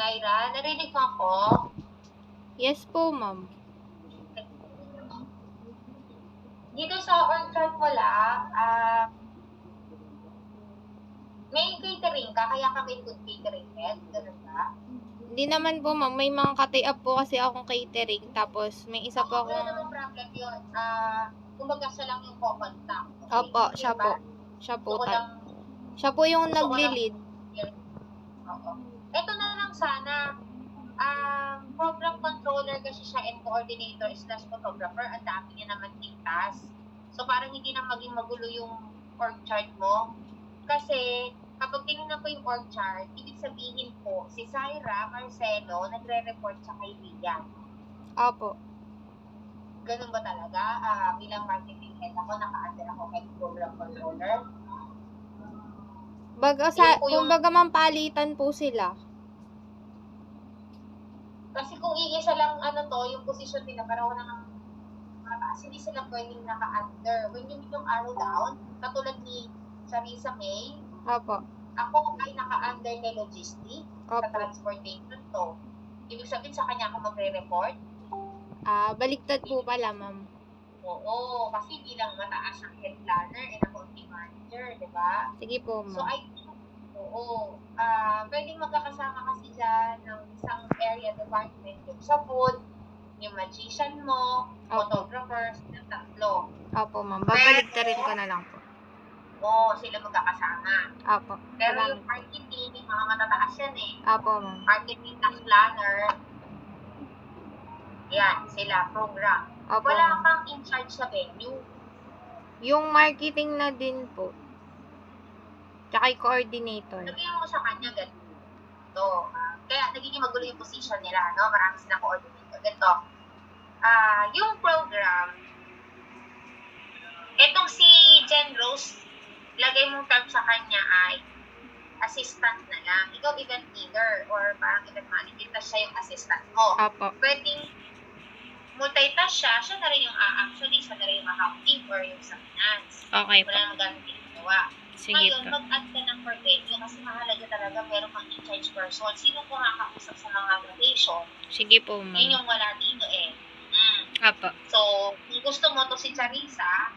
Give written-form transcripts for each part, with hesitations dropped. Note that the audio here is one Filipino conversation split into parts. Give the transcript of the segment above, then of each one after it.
Naira, narinig mo ako? Yes po, ma'am. Dito sa org chart mo lang, may catering ka, kaya kami food catering head, ganun ba? Hindi naman po, ma'am. May mga katay-up po kasi akong catering. Tapos, may isa po Wala akong... namang problem yun. Kumbaga siya lang yung co-contact. Okay? Opo, siya po. Siya po. Siya po yung nagli-lead. Oo. Ito na lang sana. Program controller kasi siya and coordinator / photographer. Ang dami niya naman yung task. So, parang hindi na maging magulo yung org chart mo. Kasi, kapag tinignan ko yung org chart, ibig sabihin po, si Syra Marcelo nagre-report sa kay Lian. Opo. Ganun ba talaga? Bilang marketing head ako, naka-under ako head program controller. Kumbaga ma'am, palitan po sila. Kasi kung iisa lang yung position nila, pareho na ng mataas, hindi sila pwedeng naka-under. When you yung arrow down, katulad ni Charissa May, Opo. ako ay naka-under na logistic sa Opo. transportation to. Ibig sabihin sa kanya ako magre-report? Baliktad po pala, ma'am. Oo, kasi bilang mataas ang head planner and accounting manager, di ba? Sige po, ma'am. So, pwedeng magkakasama kasi dyan ng isang area department, yung sa food, yung magician mo, photographers, yung tatlo. Opo, ma'am. Babaligtarin ko na lang po. Oo, sila magkakasama. Opo. Pero yung marketing, yung mga matataas yan eh. Opo, ma'am. Marketing task planner, yan, sila, program. Opo, Wala ma'am. kang in charge sa venue. Yung marketing na din po. Tsaka yung coordinator. Sabihin mo sa kanya ganito. Kaya nagiging magulo yung position nila, no? Marami silang coordinator. Ganito. Yung program, etong si Jen Rose, lagay mong term sa kanya ay assistant na lang. Ikaw event leader or parang event manager, tapos siya yung assistant mo. Opo. Pwedeng multitask siya na rin yung actually, siya na rin yung accounting or yung sa finance. Okay po. Wala nang gamit yung ginawa. Sige Ngayon, po. mag-add ka ng per venue kasi mahalaga talaga meron kang in-charge person. Sino ko nakakausap sa mga rotation? Sige po, Yun ma'am. yung wala dito eh. Opo. So, kung gusto mo to si Charissa,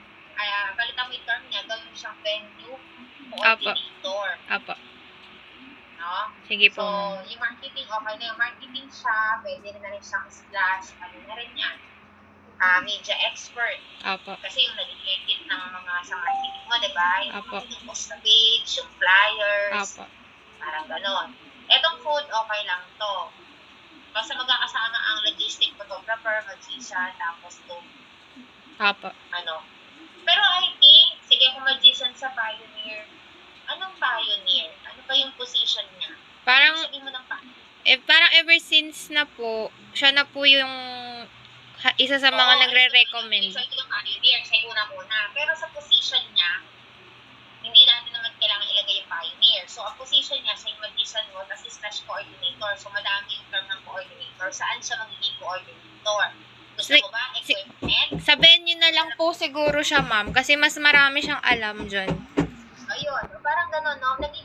balitan mo yung term niya, gawin mo siyang venue coordinator. Opo. No? Sige po, So, ma'am. yung marketing, okay na yung marketing siya, pwede na rin siyang / ano na rin yan, media expert. Opo. Kasi yung nag-edit ng mga sa marketing mo, di ba? Apo. Yung post na page, yung flyers, Opo. parang ganon. Etong food, okay lang to. Basta magkakasama ang logistic photographer, magician, tapos to, Opo. Pero I think, sige kung magician sa Pioneer, anong Pioneer? Ano ba yung position niya? Parang, Sabihin mo ng Pioneer. parang ever since na po, siya na po yung isa sa mga nagre-recommend. So, ito yung Pioneer, siya yung una-una. Pero sa position niya, hindi natin naman kailangan ilagay yung Pioneer. So, ang position niya, siya yung magician mo, tapos / coordinator. So, madami yung term ng coordinator. Saan siya magiging coordinator? Gusto mo ba? Equipment? Sa venue na lang po siguro siya, ma'am. Kasi mas marami siyang alam dyan. Ayun. Parang gano'n, no? Naging